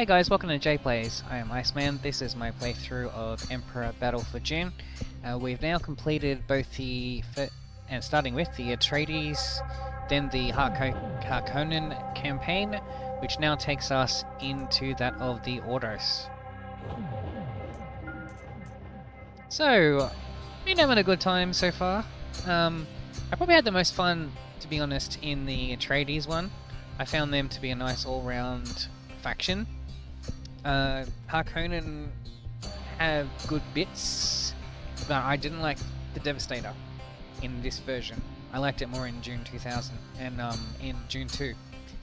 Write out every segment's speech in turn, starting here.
Hey guys, welcome to JPlays. I am Iceman. This is my playthrough of Emperor Battle for Dune. We've now completed both and starting with the Atreides, then the Harkonnen campaign, which now takes us into that of the Ordos. So, been having a good time so far. I probably had the most fun, to be honest, in the Atreides one. I found them to be a nice all-round faction. Harkonnen have good bits, but I didn't like the Devastator in this version. I liked it more in Dune 2000 and in Dune 2. A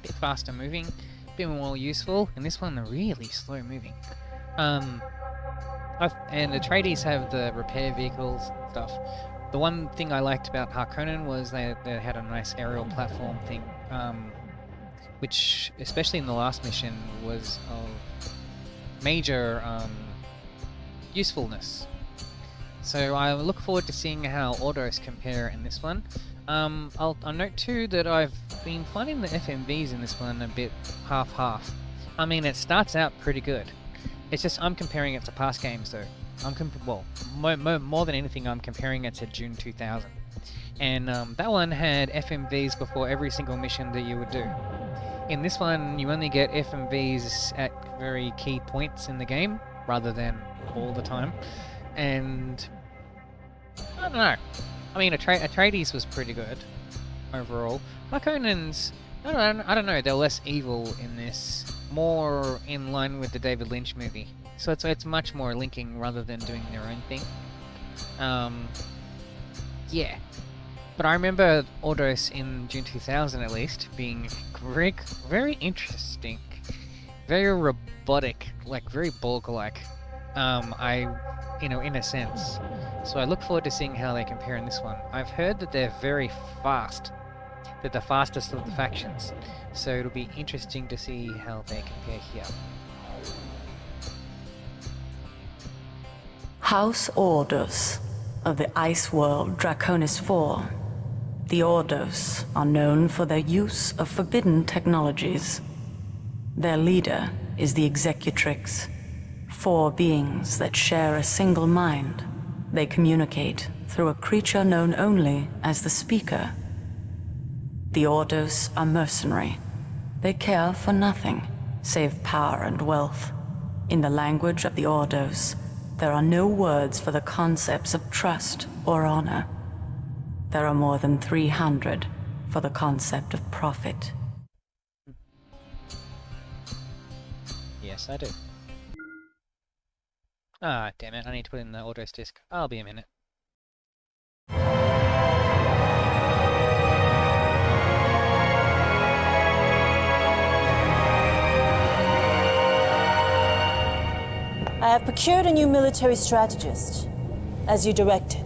bit faster moving, a bit more useful, and this one they're really slow moving. And the Atreides have the repair vehicles and stuff. The one thing I liked about Harkonnen was they had a nice aerial platform thing, which, especially in the last mission, was of major usefulness. So I look forward to seeing how Ordos compare in this one. I'll note too that I've been finding the FMVs in this one a bit half-half. I mean, it starts out pretty good. It's just I'm comparing it to past games though. More than anything, I'm comparing it to Dune 2000. And that one had FMVs before every single mission that you would do. In this one, you only get FMVs at very key points in the game, rather than all the time. And I don't know. I mean, Atreides was pretty good overall. Harkonnens, I don't know. They're less evil in this, more in line with the David Lynch movie. So it's much more linking rather than doing their own thing. Yeah. But I remember Ordos in Dune 2000 at least being very interesting, very robotic, like very Borg-like. In a sense. So I look forward to seeing how they compare in this one. I've heard that they're very fast. They're the fastest of the factions. So it'll be interesting to see how they compare here. House Ordos of the ice world Draconis IV. The Ordos are known for their use of forbidden technologies. Their leader is the Executrix, 4 beings that share a single mind. They communicate through a creature known only as the Speaker. The Ordos are mercenary. They care for nothing save power and wealth. In the language of the Ordos, there are no words for the concepts of trust or honor. There are more than 300 for the concept of profit. Yes, I do. Ah, damn it, I need to put in the Ordos disc. I'll be a minute. I have procured a new military strategist, as you directed.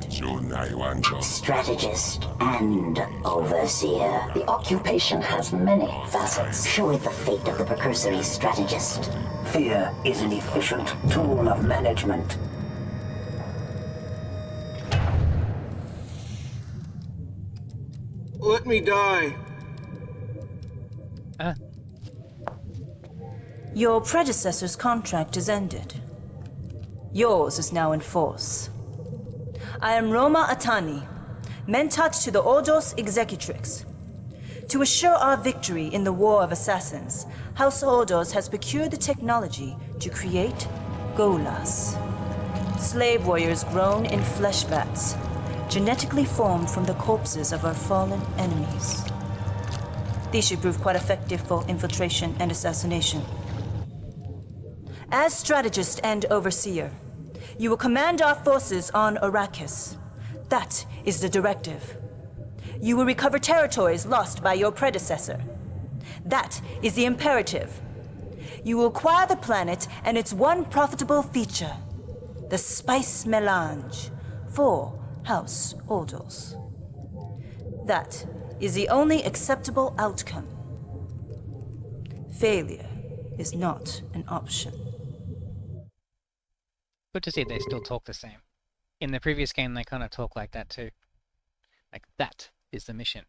Strategist and overseer. The occupation has many facets. Show it the fate of the precursory strategist. Fear is an efficient tool of management. Let me die. Your predecessor's contract is ended. Yours is now in force. I am Roma Atani, Mentat to the Ordos Executrix. To assure our victory in the War of Assassins, House Ordos has procured the technology to create Golas. Slave warriors grown in flesh vats, genetically formed from the corpses of our fallen enemies. These should prove quite effective for infiltration and assassination. As strategist and overseer, you will command our forces on Arrakis. That is the directive. You will recover territories lost by your predecessor. That is the imperative. You will acquire the planet and its one profitable feature, the spice melange, for House Ordos. That is the only acceptable outcome. Failure is not an option. Good to see they still talk the same. In the previous game, they kind of talk like that too. Like, that is the mission.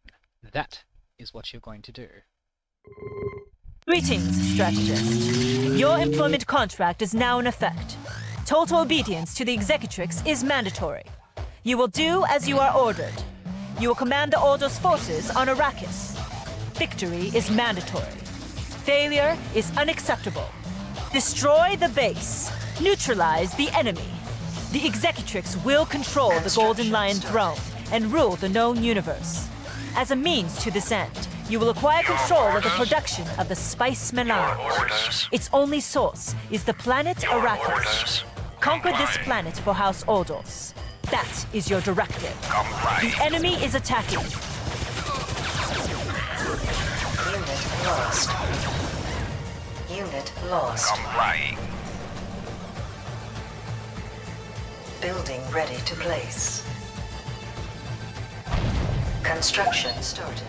That is what you're going to do. Greetings, strategist. Your employment contract is now in effect. Total obedience to the Executrix is mandatory. You will do as you are ordered. You will command the Ordos forces on Arrakis. Victory is mandatory. Failure is unacceptable. Destroy the base. Neutralize the enemy. The Executrix will control the Golden Lion throne and rule the known universe. As a means to this end, you will acquire control of the production of the Spice Melange. Its only source is the planet Arrakis. Conquer this planet for House Ordos. That is your directive. The enemy is attacking. Unit lost. Unit lost. Complying. Building ready to place. Construction started.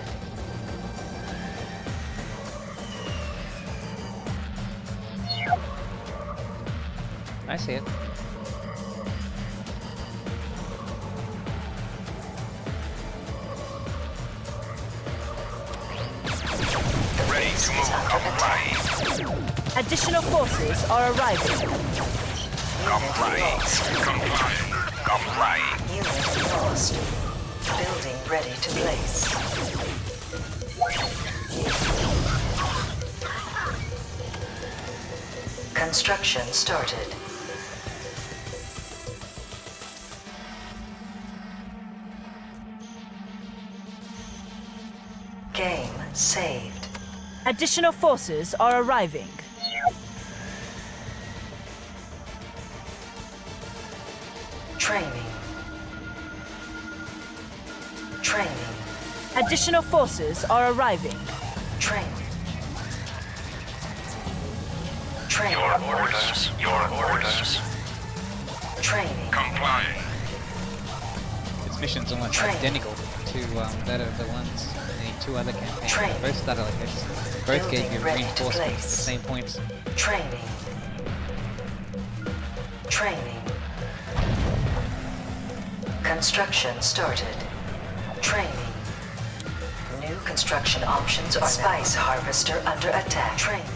I see it. Ready to move. Complying. Additional forces are arriving. Complying. Complying. Complying. Unit lost. Building ready to place. Construction started. Game saved. Additional forces are arriving. Training. Training. Additional forces are arriving. Training. Training. Your orders. Your orders. Training. Complying. Its mission's almost Train. identical to that of the ones in the two other campaigns. Train. Both started like this. Both gave you Building ready to reinforcements at the place. same points. Training. Training. Construction started. Training. New construction options are Spice Harvester under attack. Training.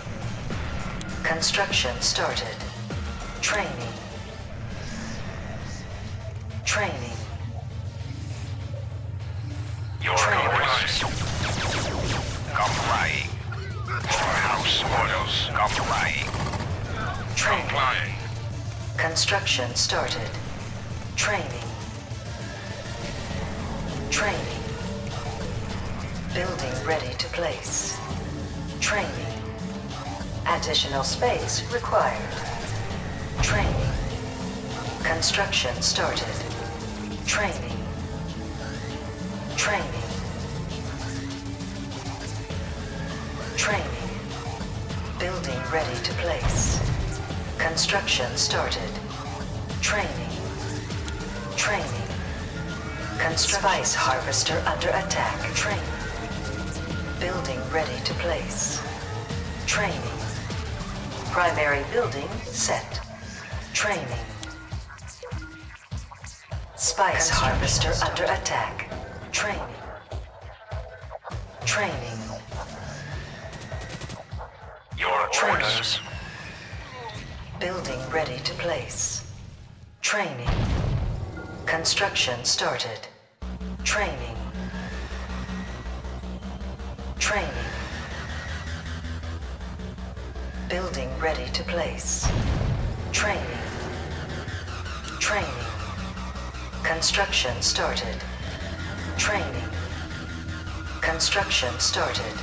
Construction started. Training. Training. Your orders. Complying. House orders. Complying. Training. Complying. Construction started. Training. Training. Building ready to place. Training. Additional space required. Training. Construction started. Training. Training. Training. Building ready to place. Construction started. Training. Training. Spice Harvester under attack. Training. Building ready to place. Training. Primary building set. Training. Spice Harvester under attack. Training. Training. Your orders. Building ready to place. Training. Construction started. Training. Training. Building ready to place. Training. Training. Construction started. Training. Construction started.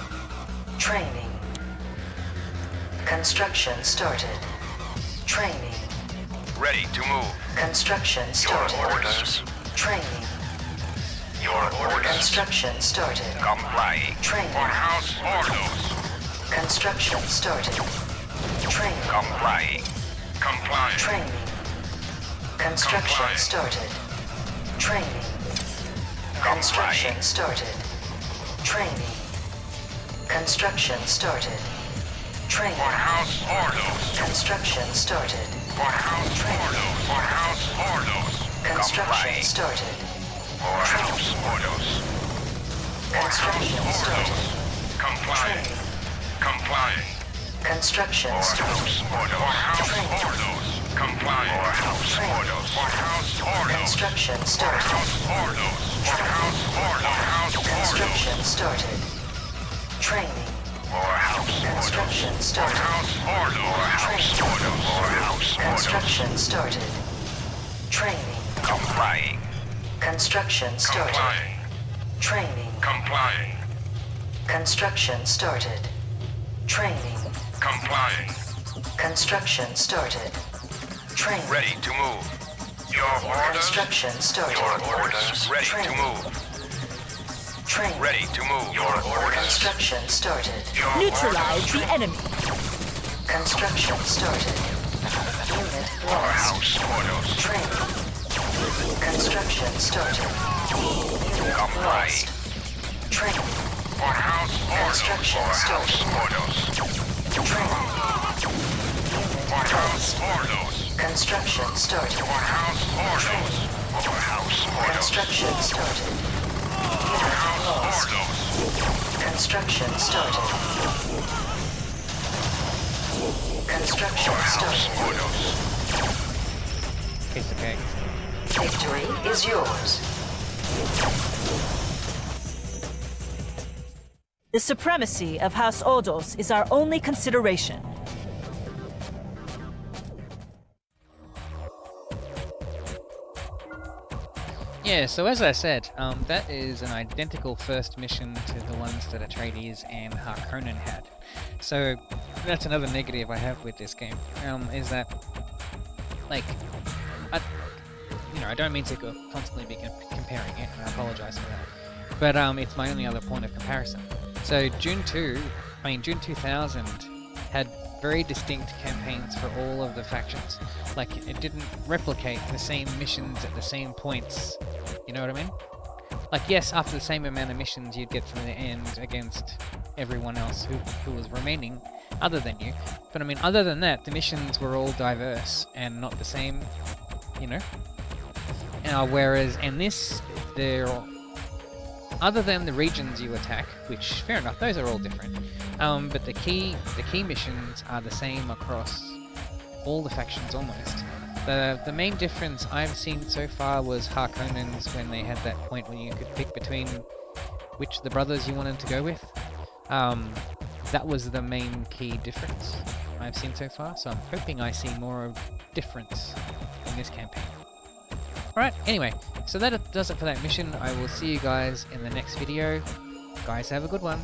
Training. Construction started. Training. Ready to move. Construction Your started. orders. Training. Your orders. Construction started. Complying. Training. For House Ordos. Construction started. Training. Complying. Complying. Training. Construction Comply. started. Training. Construction Complying. started. Training. Construction started. Training. For House Ordos. Construction started. For House Ordos. For House Ordos. Construction Complying. started. For House Ordos. For House Construction started. Ordos. Complying. Training. Complying. Construction For started. house orders. For house orders. Complying. For house orders. For house orders. Construction For started. house orders. For house orders. For house orders. Construction started. Training. For house orders. Construction For started. house orders. For house orders. For house orders. Construction started. Training. Complying. Construction started. Complying. Training. Complying. Construction started. Training. Complying. Construction started. Training. Ready to move. Your orders. Construction started. Your orders. Ready to Training. move. Training. Ready to move. Your orders. Construction started. Your Neutralize the orders. enemy. Construction started. Unit For lost. house orders. Training. Construction started. Unit Complying. lost. Training. For house orders. Construction For house started. orders. Training. For Unit house lost. orders. Construction started. For house orders. For house orders. Construction started. For Unit house lost. orders. Construction started. Construction For house started. orders. Piece of cake. Victory is yours. The supremacy of House Ordos is our only consideration. Yeah, so as I said, that is an identical first mission to the ones that Atreides and Harkonnen had. So that's another negative I have with this game, is that, like, I don't mean to constantly be comparing it, and I apologize for that, but it's my only other point of comparison. So Dune 2000 had very distinct campaigns for all of the factions. Like, it didn't replicate the same missions at the same points. You know what I mean? Like, yes, after the same amount of missions you'd get from the end against everyone else who was remaining, other than you. But I mean, other than that, the missions were all diverse and not the same, you know? Whereas in this, they're other than the regions you attack, which, fair enough, those are all different. But the key missions are the same across all the factions almost. The main difference I've seen so far was Harkonnens, when they had that point where you could pick between which of the brothers you wanted to go with. That was the main key difference I've seen so far, so I'm hoping I see more of difference in this campaign. Alright, anyway, so that does it for that mission. I will see you guys in the next video. Guys, have a good one.